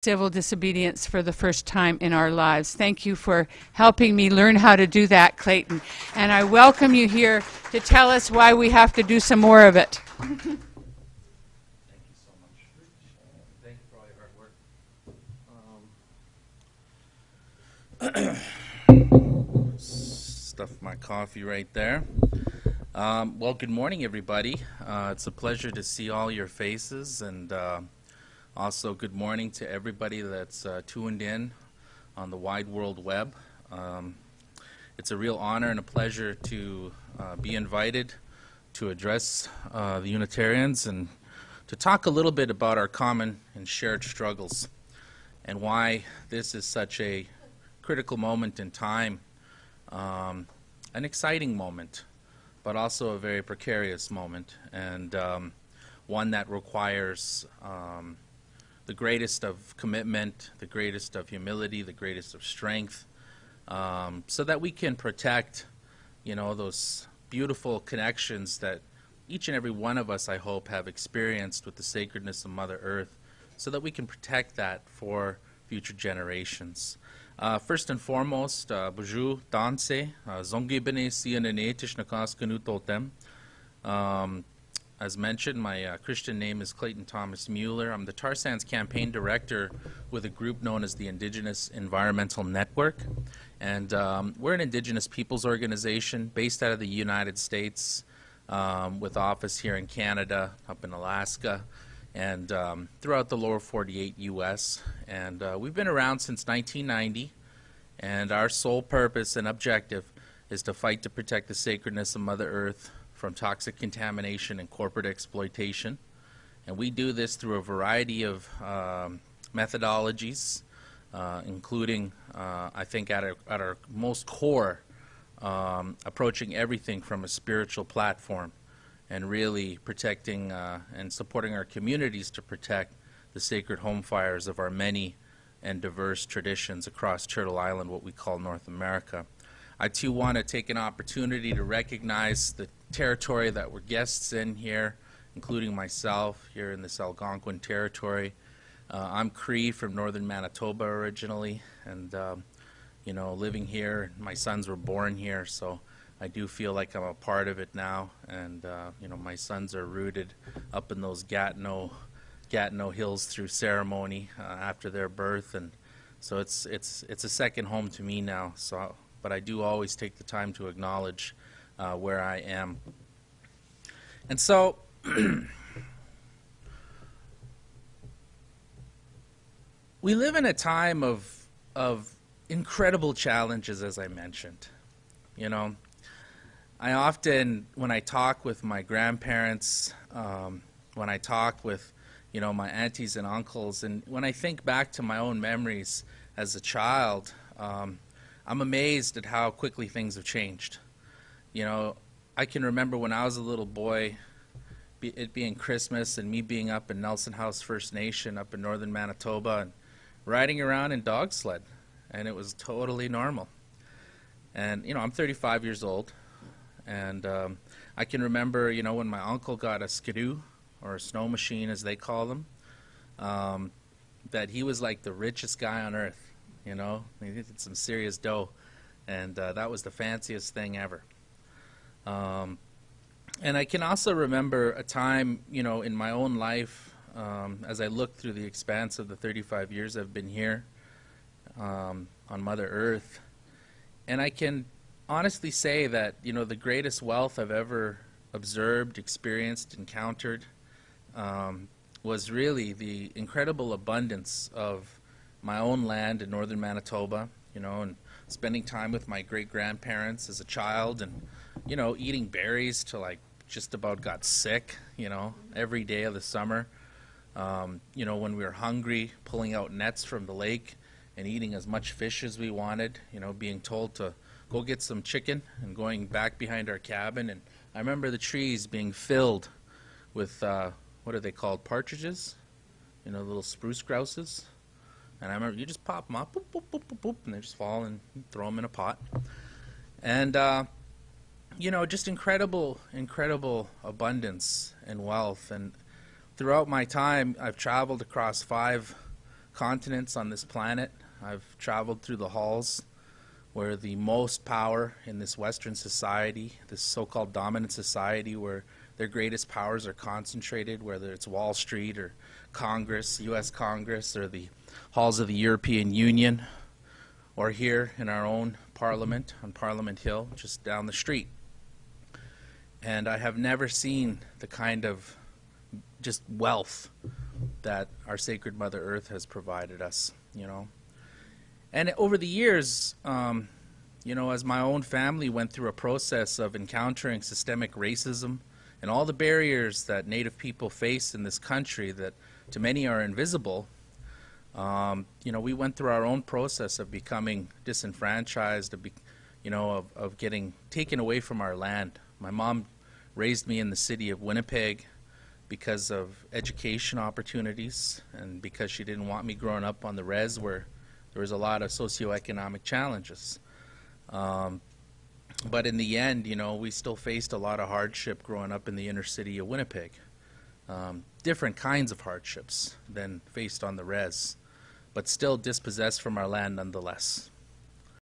civil disobedience for the first time in our lives. Thank you for helping me learn how to do that, Clayton. And I welcome you here to tell us why we have to do some more of it. Thank you so much. Thank you for all your hard work. Stuff my coffee right there. Well, good morning, everybody. It's a pleasure to see all your faces, and also good morning to everybody that's tuned in on the wide world web. It's a real honor and a pleasure to be invited to address the Unitarians and to talk a little bit about our common and shared struggles and why this is such a critical moment in time, an exciting moment, but also a very precarious moment, and one that requires the greatest of commitment, the greatest of humility, the greatest of strength, so that we can protect, you know, those beautiful connections that each and every one of us, I hope, have experienced with the sacredness of Mother Earth, so that we can protect that for future generations. First and foremost, bonjour, danse, zongibene sianene tishnakas kanutotem. As mentioned, my Christian name is Clayton Thomas-Muller. I'm the Tar Sands campaign director with a group known as the Indigenous Environmental Network. And we're an Indigenous peoples organization based out of the United States, with office here in Canada, up in Alaska, and throughout the lower 48 U.S. And we've been around since 1990, and our sole purpose and objective is to fight to protect the sacredness of Mother Earth from toxic contamination and corporate exploitation. And we do this through a variety of methodologies, including, I think at our most core, approaching everything from a spiritual platform and really protecting and supporting our communities to protect the sacred home fires of our many and diverse traditions across Turtle Island, what we call North America. I too want to take an opportunity to recognize the territory that we're guests in here, including myself here in this Algonquin territory. I'm Cree from Northern Manitoba originally, and you know, living here. My sons were born here, so I do feel like I'm a part of it now. And you know, my sons are rooted up in those Gatineau Hills through ceremony after their birth, and so it's a second home to me now. So, but I do always take the time to acknowledge where I am. And so we live in a time of incredible challenges, as I mentioned. You know, I often, when I talk with my grandparents, when I talk with, you know, my aunties and uncles, and when I think back to my own memories as a child, I'm amazed at how quickly things have changed. You know, I can remember when I was a little boy, it being Christmas and me being up in Nelson House First Nation up in Northern Manitoba and riding around in dog sled, and it was totally normal. And, you know, I'm 35 years old, and I can remember, you know, when my uncle got a skidoo, or a snow machine as they call them, that he was like the richest guy on earth, you know. He did some serious dough, and that was the fanciest thing ever. And I can also remember a time, you know, in my own life, as I look through the expanse of the 35 years I've been here on Mother Earth, and I can honestly say that, you know, the greatest wealth I've ever observed, experienced, encountered was really the incredible abundance of my own land in Northern Manitoba, you know, and spending time with my great-grandparents as a child, and, you know, eating berries till I just about got sick, you know, every day of the summer. You know, when we were hungry, pulling out nets from the lake and eating as much fish as we wanted, you know, being told to go get some chicken and going back behind our cabin. And I remember the trees being filled with, what are they called, partridges? You know, little spruce grouses. And I remember you just pop them up, boop, boop, boop, boop, boop, and they just fall and throw them in a pot. And, you know, just incredible abundance and wealth. And throughout my time, I've traveled across five continents on this planet. I've traveled through the halls where the most power in this Western society, this so-called dominant society, where their greatest powers are concentrated, whether it's Wall Street or Congress, U.S. Congress, or the halls of the European Union, or here in our own Parliament, on Parliament Hill, just down the street. And I have never seen the kind of just wealth that our sacred Mother Earth has provided us, you know. And over the years, you know, as my own family went through a process of encountering systemic racism and all the barriers that Native people face in this country that to many are invisible, you know, we went through our own process of becoming disenfranchised, of getting taken away from our land. My mom raised me in the city of Winnipeg because of education opportunities and because she didn't want me growing up on the res where there was a lot of socioeconomic challenges. But in the end, you know, we still faced a lot of hardship growing up in the inner city of Winnipeg. Different kinds of hardships than faced on the res, but still dispossessed from our land nonetheless.